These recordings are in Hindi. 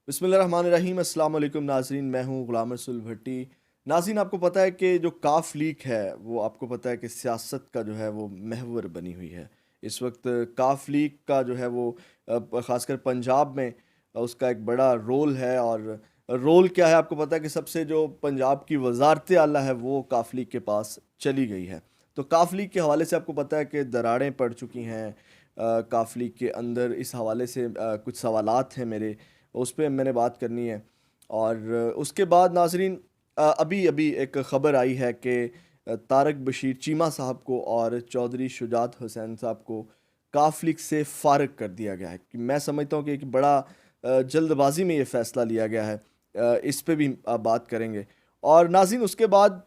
बिस्मिल्लाहिर्रहमानिर्रहीम। अस्सलाम वालेकुम नाज़रीन, मैं हूँ ग़ुलाम रसूल भट्टी। नाज़रीन, आपको पता है कि जो काफ लीग है वो आपको पता है कि सियासत का जो है वो महवर बनी हुई है। इस वक्त काफ लीग का जो है वो ख़ासकर पंजाब में उसका एक बड़ा रोल है। और रोल क्या है आपको पता है कि सबसे जो पंजाब की वज़ारत आला है वो काफ लीग के पास चली गई है। तो काफ लीग के हवाले से आपको पता है कि दरारें पड़ चुकी हैं। काफ लीग के अंदर इस हवाले से कुछ सवालात हैं मेरे, उस पे मैंने बात करनी है। और उसके बाद नाज़रीन, अभी अभी एक ख़बर आई है कि तारक बशीर चीमा साहब को और चौधरी शुजात हुसैन साहब को काफ लीग से फ़ारिग कर दिया गया है। कि मैं समझता हूँ कि एक बड़ा जल्दबाजी में ये फ़ैसला लिया गया है। इस पे भी बात करेंगे। और नाज़रीन, उसके बाद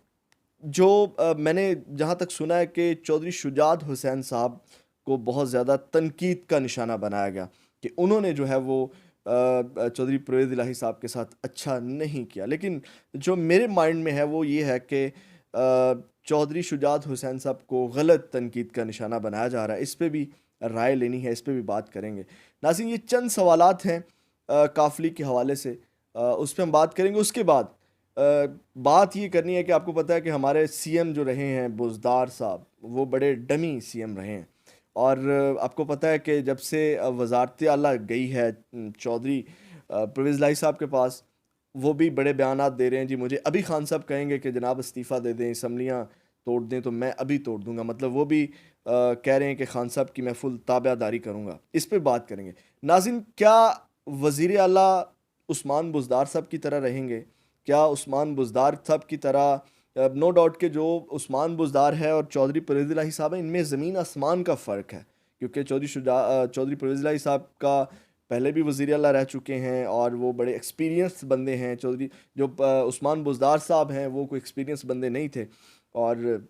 जो मैंने जहाँ तक सुना है कि चौधरी शुजात हुसैन साहब को बहुत ज़्यादा तनकीद का निशाना बनाया गया कि उन्होंने जो है वो चौधरी परवेज़ इलाही साहब के साथ अच्छा नहीं किया। लेकिन जो मेरे माइंड में है वो ये है कि चौधरी शुजात हुसैन साहब को गलत तनकीद का निशाना बनाया जा रहा है। इस पे भी राय लेनी है, इस पे भी बात करेंगे। नाज़रीन, ये चंद सवालात हैं काफ़ली के हवाले से, उस पे हम बात करेंगे। उसके बाद बात ये करनी है कि आपको पता है कि हमारे सीएम जो रहे हैं बुज़दार साहब, वो बड़े डमी सीएम रहे हैं। और आपको पता है कि जब से वज़ारत आला गई है चौधरी परवेज़ इलाही साहब के पास, वो भी बड़े बयानात दे रहे हैं। जी, मुझे अभी खान साहब कहेंगे कि जनाब इस्तीफ़ा दे दें, असम्बलियाँ तोड़ दें, तो मैं अभी तोड़ दूंगा। मतलब वो भी कह रहे हैं कि खान साहब की मैं फुल ताबेदारी करूँगा। इस पे बात करेंगे। नाज़रीन, क्या वज़ीर आला उस्मान बुज़दार साहब की तरह रहेंगे? क्या उस्मान बुज़दार साहब की तरह नो डाउट कि जो उस्मान बुज़दार है और चौधरी परवेज़ इलाही साहब है, इनमें ज़मीन आसमान का फ़र्क है। क्योंकि चौधरी परवेज़ इलाही साहब का पहले भी वज़ीर आला रह चुके हैं और वो बड़े एक्सपीरियंस बंदे हैं। चौधरी जो उस्मान बुज़दार साहब हैं वो कोई एक्सपीरियंस बंदे नहीं थे। और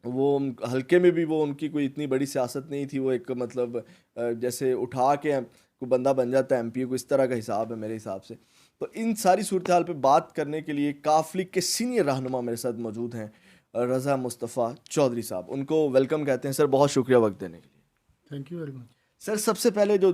वो हल्के में भी वो उनकी कोई इतनी बड़ी सियासत नहीं थी। वो एक मतलब जैसे उठा के कोई बंदा बन जाता है एमपी को, इस तरह का हिसाब है मेरे हिसाब से। तो इन सारी सूरत हाल पे बात करने के लिए काफ लीग के सीनियर रहनुमा मेरे साथ मौजूद हैं, रज़ा मुस्तफ़ा चौधरी साहब। उनको वेलकम कहते हैं। सर, बहुत शुक्रिया वक्त देने के लिए। Thank you very much. Sir, सबसे पहले जो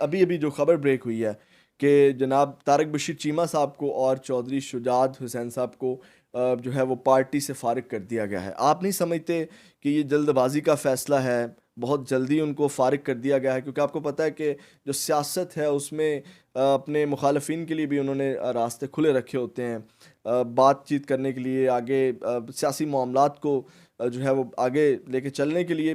अभी अभी जो खबर ब्रेक हुई है कि जनाब तारक बशीर चीमा साहब को और चौधरी शुजात हुसैन साहब को जो है वो पार्टी से फारिग कर दिया गया है। आप नहीं समझते कि ये जल्दबाजी का फ़ैसला है? बहुत जल्दी उनको फारिग कर दिया गया है क्योंकि आपको पता है कि जो सियासत है उसमें अपने मुखालफिन के लिए भी उन्होंने रास्ते खुले रखे होते हैं। बातचीत करने के लिए, आगे सियासी मामलात को जो है वो आगे लेके चलने के लिए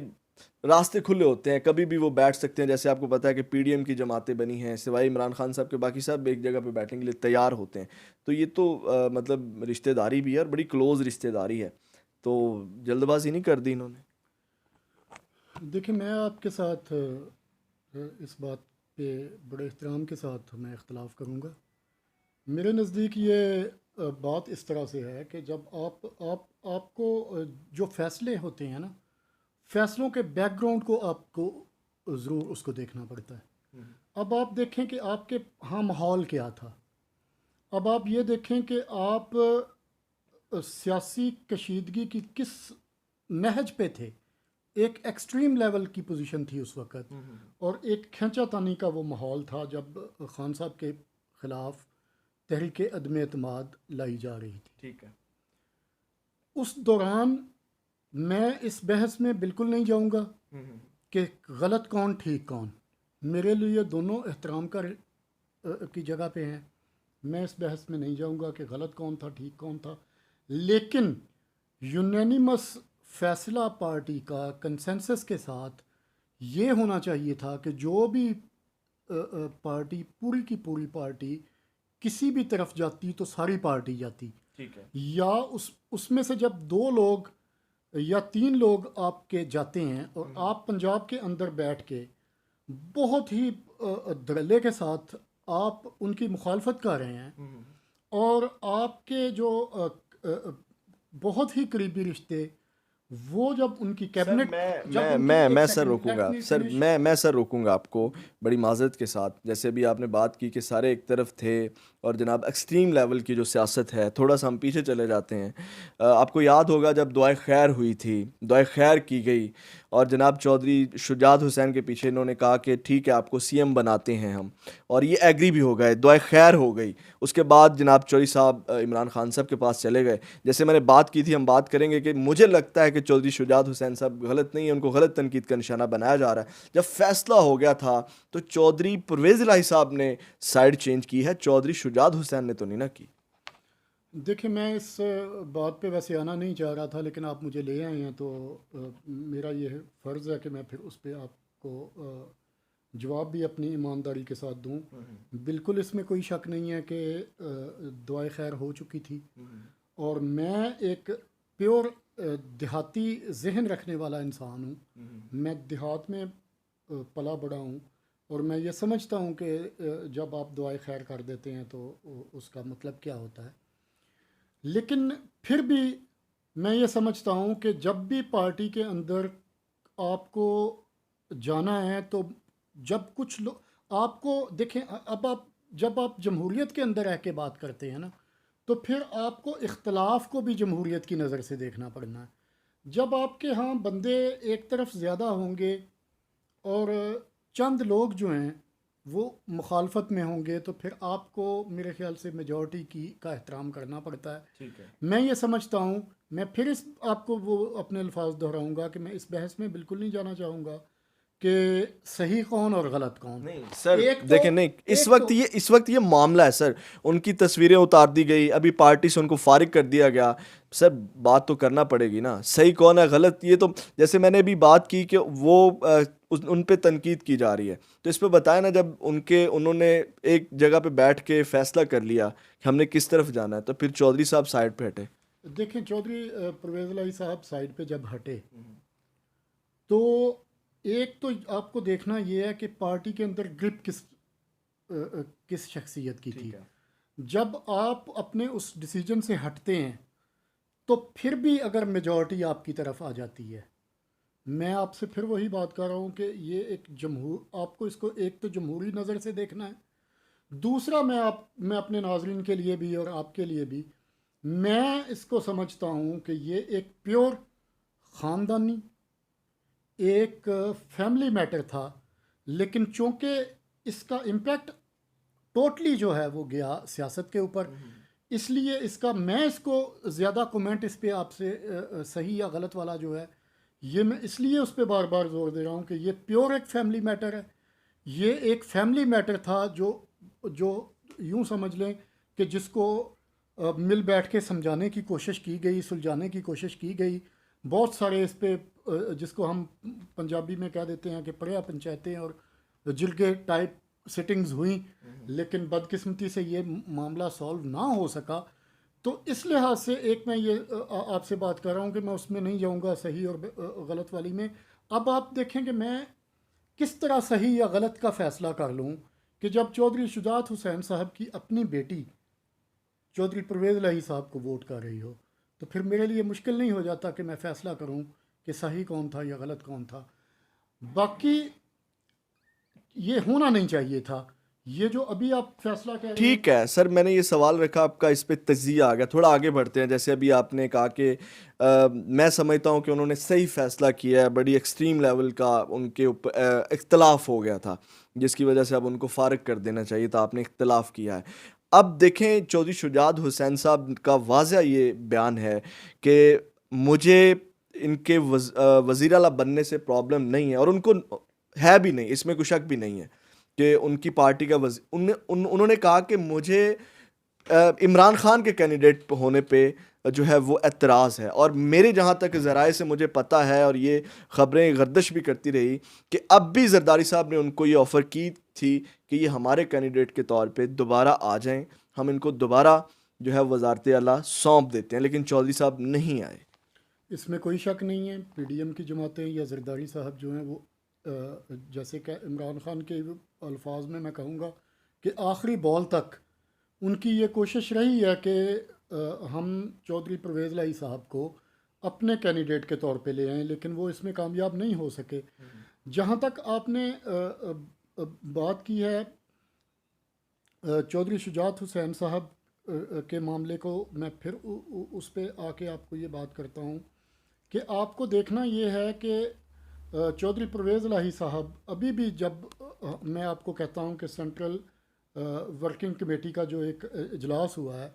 रास्ते खुले होते हैं। कभी भी वो बैठ सकते हैं। जैसे आपको पता है कि पीडीएम की जमातें बनी हैं, सिवाय इमरान खान साहब के बाकी सब एक जगह पे बैठने के लिए तैयार होते हैं। तो ये तो मतलब रिश्तेदारी भी है और बड़ी क्लोज़ रिश्तेदारी है। तो जल्दबाजी नहीं कर दी इन्होंने। देखिए, मैं आपके साथ इस बात पे बड़े एहतराम के साथ मैं इख्तलाफ करूँगा। मेरे नज़दीक ये बात इस तरह से है कि जब आपको जो फ़ैसले होते हैं ना, फ़ैसलों के बैकग्राउंड को आपको ज़रूर उसको देखना पड़ता है। अब आप देखें कि आपके हाँ माहौल क्या था। अब आप ये देखें कि आप सियासी कशीदगी की किस महज पे थे। एक एक्सट्रीम लेवल की पोजीशन थी उस वक़्त, और एक खींचातानी का वो माहौल था जब खान साहब के ख़िलाफ़ तहरीक अदम एतमाद लाई जा रही थी। ठीक है। उस दौरान मैं इस बहस में बिल्कुल नहीं जाऊंगा कि गलत कौन ठीक कौन। मेरे लिए दोनों एहतराम का की जगह पे हैं। मैं इस बहस में नहीं जाऊंगा कि गलत कौन था ठीक कौन था। लेकिन यूनानिमस फैसला पार्टी का कंसेंसस के साथ ये होना चाहिए था कि जो भी पार्टी, पूरी की पूरी पार्टी किसी भी तरफ जाती तो सारी पार्टी जाती। ठीक है। या उसमें से जब दो लोग या तीन लोग आपके जाते हैं और आप पंजाब के अंदर बैठ के बहुत ही धड़ल्ले के साथ आप उनकी मुखालफत कर रहे हैं, और आपके जो बहुत ही करीबी रिश्ते, वो जब उनकी सर, कैबिनेट, मैं जब मैं उनकी मैं एक मैं सर सेकंड लेट रोकूंगा। मी सर, फिनिश। मैं सर रोकूंगा आपको बड़ी माजरत के साथ। जैसे अभी आपने बात की कि सारे एक तरफ थे और जनाब एक्सट्रीम लेवल की जो सियासत है, थोड़ा सा हम पीछे चले जाते हैं। आपको याद होगा जब दुआए खैर हुई थी, दुआए खैर की गई और जनाब चौधरी शुजात हुसैन के पीछे इन्होंने कहा कि ठीक है आपको सीएम बनाते हैं हम, और ये एग्री भी हो गए, दुआए खैर हो गई। उसके बाद जनाब चौधरी साहब इमरान खान साहब के पास चले गए। जैसे मैंने बात की थी, हम बात करेंगे कि मुझे लगता है कि चौधरी शुजात हुसैन साहब गलत नहीं है, उनको गलत तनकीद का निशाना बनाया जा रहा है। जब फैसला हो गया था तो चौधरी परवेज़ इलाही साहब ने साइड चेंज की है, चौधरी शुजात हुसैन ने तो नहीं ना की। देखिए, मैं इस बात पे वैसे आना नहीं चाह रहा था, लेकिन आप मुझे ले आए हैं तो मेरा ये फ़र्ज़ है कि मैं फिर उस पे आपको जवाब भी अपनी ईमानदारी के साथ दूं। बिल्कुल इसमें कोई शक नहीं है कि दुआए खैर हो चुकी थी, और मैं एक प्योर देहाती जहन रखने वाला इंसान हूँ। मैं देहात में पला बड़ा हूँ, और मैं ये समझता हूँ कि जब आप दुआए खैर कर देते हैं तो उसका मतलब क्या होता है। लेकिन फिर भी मैं ये समझता हूँ कि जब भी पार्टी के अंदर आपको जाना है, तो जब कुछ लोग आपको देखें, अब आप जब आप जमहूरियत के अंदर रह के बात करते हैं ना, तो फिर आपको इख्तलाफ को भी जमहूरियत की नज़र से देखना पड़ना है। जब आपके यहाँ बंदे एक तरफ ज़्यादा होंगे और चंद लोग जो हैं वो मुखालफत में होंगे, तो फिर आपको मेरे ख्याल से मेजॉरिटी की का एहतराम करना पड़ता है। ठीक है। मैं ये समझता हूँ, मैं फिर इस आपको वो अपने अल्फाज दोहराऊंगा कि मैं इस बहस में बिल्कुल नहीं जाना चाहूँगा कि सही कौन और गलत कौन। नहीं सर, एक तो देखें, नहीं, एक तो इस वक्त ये मामला है सर। उनकी तस्वीरें उतार दी गई, अभी पार्टी से उनको फारिग कर दिया गया। सर बात तो करना पड़ेगी ना, सही कौन है गलत, ये तो जैसे मैंने भी बात की कि वो उन पे तनकीद की जा रही है, तो इस पे बताया ना, जब उन्होंने एक जगह पे बैठ के फैसला कर लिया कि हमने किस तरफ जाना है, तो फिर चौधरी साहब साइड पे हटे। देखें, चौधरी परवेज़ इलाही साहब साइड पे जब हटे, तो एक तो आपको देखना ये है कि पार्टी के अंदर ग्रिप किस शख्सियत की थी। ठीक है। जब आप अपने उस डिसीजन से हटते हैं, तो फिर भी अगर मेजॉरिटी आपकी तरफ आ जाती है, मैं आपसे फिर वही बात कर रहा हूँ कि ये एक जमहूर, आपको इसको एक तो जमहूरी नज़र से देखना है। दूसरा, मैं अपने नाजरीन के लिए भी और आपके लिए भी, मैं इसको समझता हूँ कि ये एक प्योर ख़ानदानी, एक फैमिली मैटर था। लेकिन चूँकि इसका इम्पेक्ट टोटली जो है वो गया सियासत के ऊपर, इसलिए मैं इसको ज़्यादा कमेंट इस पे आपसे सही या गलत वाला जो है, ये मैं इसलिए उस पर बार बार जोर दे रहा हूँ कि ये प्योर एक फैमिली मैटर है। ये एक फैमिली मैटर था जो जो यूँ समझ लें कि जिसको मिल बैठ के समझाने की कोशिश की गई, सुलझाने की कोशिश की गई। बहुत सारे इस पे जिसको हम पंजाबी में कह देते हैं कि पड़िया पंचायतें और जिरगे टाइप सिटिंग्स हुई, लेकिन बदकिस्मती से ये मामला सॉल्व ना हो सका। तो इस लिहाज से एक मैं ये आपसे बात कर रहा हूँ कि मैं उसमें नहीं जाऊँगा सही और गलत वाली में। अब आप देखें कि मैं किस तरह सही या गलत का फ़ैसला कर लूँ कि जब चौधरी शुजात हुसैन साहब की अपनी बेटी चौधरी परवेज़ इलाही साहब को वोट कर रही हो, तो फिर मेरे लिए मुश्किल नहीं हो जाता कि मैं फ़ैसला करूं कि सही कौन था या गलत कौन था। बाकी ये होना नहीं चाहिए था, ये जो अभी आप फैसला कह रहे हैं। ठीक है सर, मैंने ये सवाल रखा आपका, इस पे तजिया आ गया। थोड़ा आगे बढ़ते हैं। जैसे अभी आपने कहा कि मैं समझता हूँ कि उन्होंने सही फैसला किया है, बड़ी एक्सट्रीम लेवल का उनके ऊपर इख्तलाफ हो गया था, जिसकी वजह से अब उनको फारिग कर देना चाहिए था, आपने इख्तलाफ किया है। अब देखें, चौधरी शुजात हुसैन साहब का वाज़ह ये बयान है कि मुझे इनके वज़ीर आला बनने से प्रॉब्लम नहीं है, और उनको है भी नहीं, इसमें कोई शक भी नहीं है कि उनकी पार्टी का उन्होंने कहा कि मुझे इमरान खान के कैंडिडेट होने पे जो है वो एतराज़ है, और मेरे जहाँ तक ज़राए से मुझे पता है, और ये ख़बरें गर्दिश भी करती रही कि अब भी जरदारी साहब ने उनको ये ऑफ़र की थी कि ये हमारे कैंडिडेट के तौर पे दोबारा आ जाएं, हम इनको दोबारा जो है वज़ारत आला सौंप देते हैं, लेकिन चौधरी साहब नहीं आए। इसमें कोई शक नहीं है, पीडीएम की जमातें या जरदारी साहब जो हैं वो जैसे कि इमरान खान के अल्फाज में मैं कहूँगा कि आखिरी बॉल तक उनकी ये कोशिश रही है कि हम चौधरी परवेज़ इलाही साहब को अपने कैंडिडेट के तौर पे ले आएँ, लेकिन वो इसमें कामयाब नहीं हो सके। जहाँ तक आपने बात की है चौधरी शुजात हुसैन साहब के मामले को मैं फिर उस पे आके आपको ये बात करता हूँ कि आपको देखना ये है कि चौधरी परवेज़ इलाही साहब अभी भी जब मैं आपको कहता हूँ कि सेंट्रल वर्किंग कमेटी का जो एक इजलास हुआ है,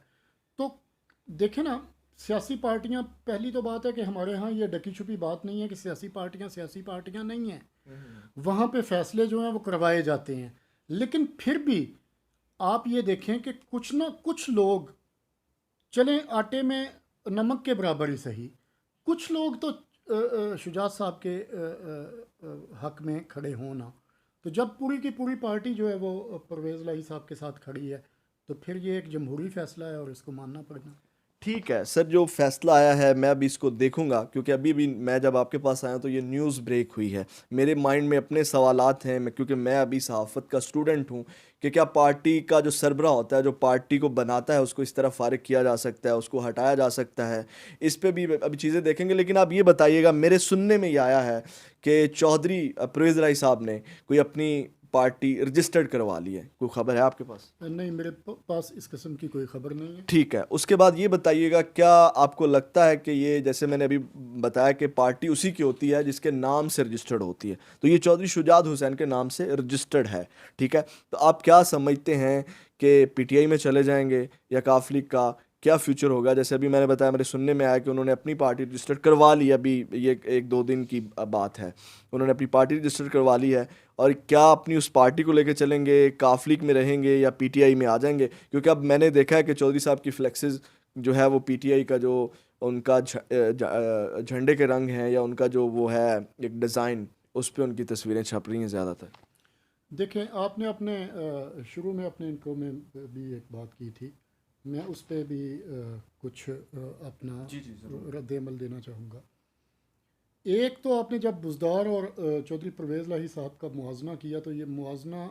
तो देखें ना, सियासी पार्टियां, पहली तो बात है कि हमारे यहाँ ये ढकी छुपी बात नहीं है कि सियासी पार्टियां नहीं हैं, वहाँ पे फैसले जो हैं वो करवाए जाते हैं। लेकिन फिर भी आप ये देखें कि कुछ ना कुछ लोग, चलें आटे में नमक के बराबर ही सही, कुछ लोग तो शुजात साहब के हक में खड़े हों ना, तो जब पूरी की पूरी पार्टी जो है वो परवेज़ इलाही साहब के साथ खड़ी है, तो फिर ये एक जमहूरी फ़ैसला है और इसको मानना पड़ेगा। ठीक है सर, जो फैसला आया है मैं अभी इसको देखूंगा, क्योंकि अभी भी मैं जब आपके पास आया तो ये न्यूज़ ब्रेक हुई है। मेरे माइंड में अपने सवालात हैं, क्योंकि मैं अभी सहाफ़त का स्टूडेंट हूं, कि क्या पार्टी का जो सरबराह होता है, जो पार्टी को बनाता है, उसको इस तरह फारिग किया जा सकता है, उसको हटाया जा सकता है। इस पे भी अभी चीज़ें देखेंगे। लेकिन आप ये बताइएगा, मेरे सुनने में ये आया है कि चौधरी परवेज़ इलाही साहब ने कोई अपनी पार्टी रजिस्टर्ड करवा ली है। कोई खबर है आपके पास? नहीं, मेरे पास इस किस्म की कोई खबर नहीं है। ठीक है, उसके बाद ये बताइएगा, क्या आपको लगता है कि ये, जैसे मैंने अभी बताया कि पार्टी उसी की होती है जिसके नाम से रजिस्टर्ड होती है, तो ये चौधरी शुजात हुसैन के नाम से रजिस्टर्ड है, ठीक है, तो आप क्या समझते हैं कि पीटीआई में चले जाएंगे या काफ लीग का क्या फ्यूचर होगा? जैसे अभी मैंने बताया, मेरे सुनने में आया कि उन्होंने अपनी पार्टी रजिस्टर्ड करवा ली, अभी ये एक दो दिन की बात है, उन्होंने अपनी पार्टी रजिस्टर्ड करवा ली है। और क्या अपनी उस पार्टी को लेकर चलेंगे, काफ लीग में रहेंगे या पीटीआई में आ जाएंगे? क्योंकि अब मैंने देखा है कि चौधरी साहब की फ्लेक्सेस जो है वो पीटीआई का जो उनका झंडे के रंग हैं, या उनका जो वो है एक डिज़ाइन, उस पर उनकी तस्वीरें छप रही हैं ज़्यादातर। देखें, आपने अपने शुरू में अपने इंट्रो में भी एक बात की थी, मैं उस पर भी कुछ अपना रद्द अमल देना चाहूँगा। एक तो आपने जब बुज़दार और चौधरी परवेज़ इलाही साहब का मुआजना किया, तो ये मुआजना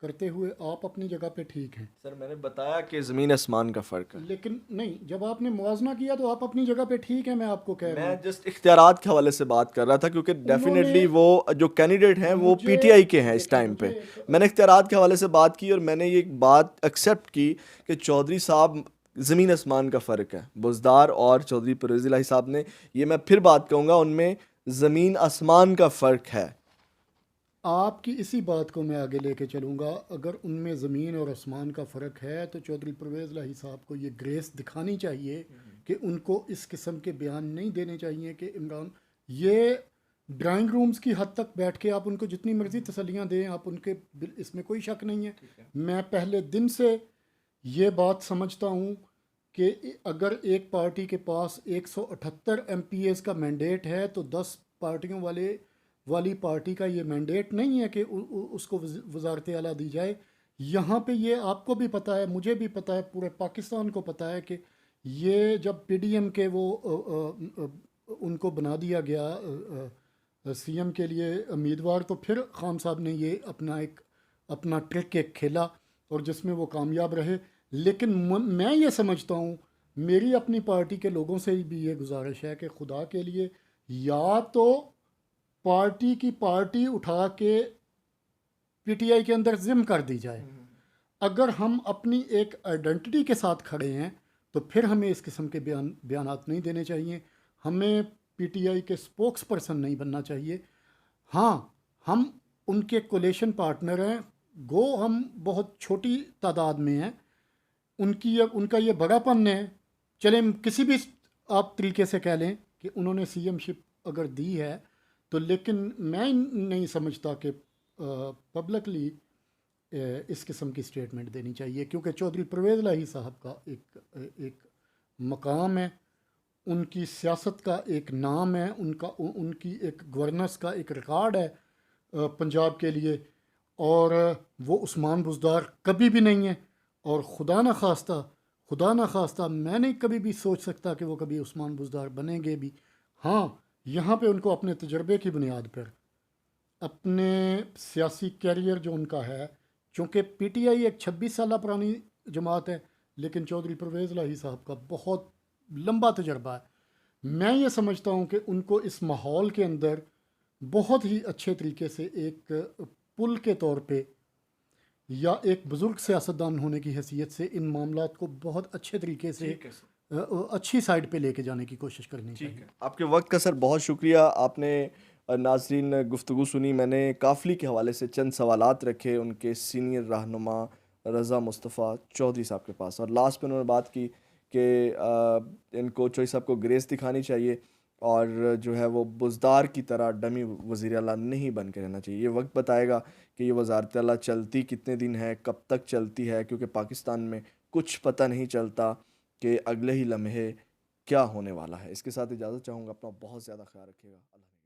करते हुए आप अपनी जगह पे ठीक हैं, सर मैंने बताया कि ज़मीन आसमान का फ़र्क है। लेकिन नहीं, जब आपने मुआजना किया तो आप अपनी जगह पे ठीक हैं, मैं आपको कह रहा हूँ। मैं जस्ट इख्तियारात के हवाले से बात कर रहा था, क्योंकि उन्होंने डेफिनेटली वो जो कैंडिडेट हैं वो मुझे पीटीआई के हैं इस देखिए, टाइम पे। मुझे मैंने इख्तियारात के हवाले से बात की, और मैंने ये बात एक्सेप्ट की कि चौधरी साहब, ज़मीन आसमान का फ़र्क है बुज़दार और चौधरी परवेज़ इलाही साहब ने। ये मैं फिर बात कहूँगा, उनमें ज़मीन आसमान का फ़र्क है। आपकी इसी बात को मैं आगे लेके चलूँगा। अगर उनमें ज़मीन और आसमान का फ़र्क है, तो चौधरी परवेज़ इलाही साहब को ये ग्रेस दिखानी चाहिए कि उनको इस किस्म के बयान नहीं देने चाहिए कि इमरान, ये ड्राइंग रूम्स की हद तक बैठ के आप उनको जितनी मर्ज़ी तसल्लियाँ दें, आप उनके इसमें कोई शक नहीं है। मैं पहले दिन से ये बात समझता हूँ कि अगर एक पार्टी के पास 178 एमपीएस का मैंडेट है, तो 10 पार्टियों वाली पार्टी का ये मैंडेट नहीं है कि उसको वजारत आला दी जाए। यहाँ पे ये आपको भी पता है, मुझे भी पता है, पूरे पाकिस्तान को पता है कि ये जब पीडीएम के वो उनको बना दिया गया सीएम के लिए उम्मीदवार, तो फिर खान साहब ने ये अपना ट्रिक एक खेला और जिसमें वो कामयाब रहे। लेकिन मैं ये समझता हूँ, मेरी अपनी पार्टी के लोगों से भी ये गुजारिश है कि खुदा के लिए, या तो पार्टी की पार्टी उठा के पीटीआई के अंदर जिम कर दी जाए। अगर हम अपनी एक आइडेंटिटी के साथ खड़े हैं, तो फिर हमें इस किस्म के बयानात नहीं देने चाहिए। हमें पीटीआई के स्पोक्स पर्सन नहीं बनना चाहिए। हाँ, हम उनके कोलेशन पार्टनर हैं, गो हम बहुत छोटी तादाद में हैं, उनका ये बड़ापन है, चले किसी भी आप तरीके से कह लें कि उन्होंने सीएमशिप अगर दी है, तो लेकिन मैं नहीं समझता कि पब्लिकली इस किस्म की स्टेटमेंट देनी चाहिए, क्योंकि चौधरी परवेज़ इलाही साहब का एक मकाम है, उनकी सियासत का एक नाम है, उनकी एक गवर्नेंस का एक रिकॉर्ड है पंजाब के लिए, और वो उस्मान बुज़दार कभी भी नहीं है। और खुदा ना खास्ता मैं नहीं कभी भी सोच सकता कि वो कभी उस्मान बुज़दार बनेंगे भी। हाँ, यहाँ पे उनको अपने तजर्बे की बुनियाद पर, अपने सियासी कैरियर जो उनका है, चूँकि पीटीआई एक 26 साल पुरानी जमात है, लेकिन चौधरी परवेज़ इलाही साहब का बहुत लंबा तजर्बा है। मैं ये समझता हूँ कि उनको इस माहौल के अंदर बहुत ही अच्छे तरीके से एक पुल के तौर पे या एक बुज़ुर्ग सियासतदान होने की हैसियत से इन मामलात को बहुत अच्छे तरीके से ठीक है सर। अच्छी साइड पे लेके जाने की कोशिश करनी ठीक चाहिए। है। आपके वक़्त का सर बहुत शुक्रिया। आपने नाज़रीन गुफ्तगू सुनी। मैंने काफ़ली के हवाले से चंद सवालात रखे उनके सीनियर रहनुमा रज़ा मुस्तफ़ा चौधरी साहब के पास, और लास्ट में उन्होंने बात की कि इनको चौधरी साहब को ग्रेस दिखानी चाहिए और जो है वो बुज़दार की तरह डमी वज़ीर आला नहीं बन के रहना चाहिए। ये वक़्त बताएगा कि ये वज़ारत आला चलती कितने दिन है, कब तक चलती है, क्योंकि पाकिस्तान में कुछ पता नहीं चलता कि अगले ही लम्हे क्या होने वाला है। इसके साथ इजाज़त चाहूँगा। अपना बहुत ज़्यादा ख़्याल रखिएगा। अल्लाह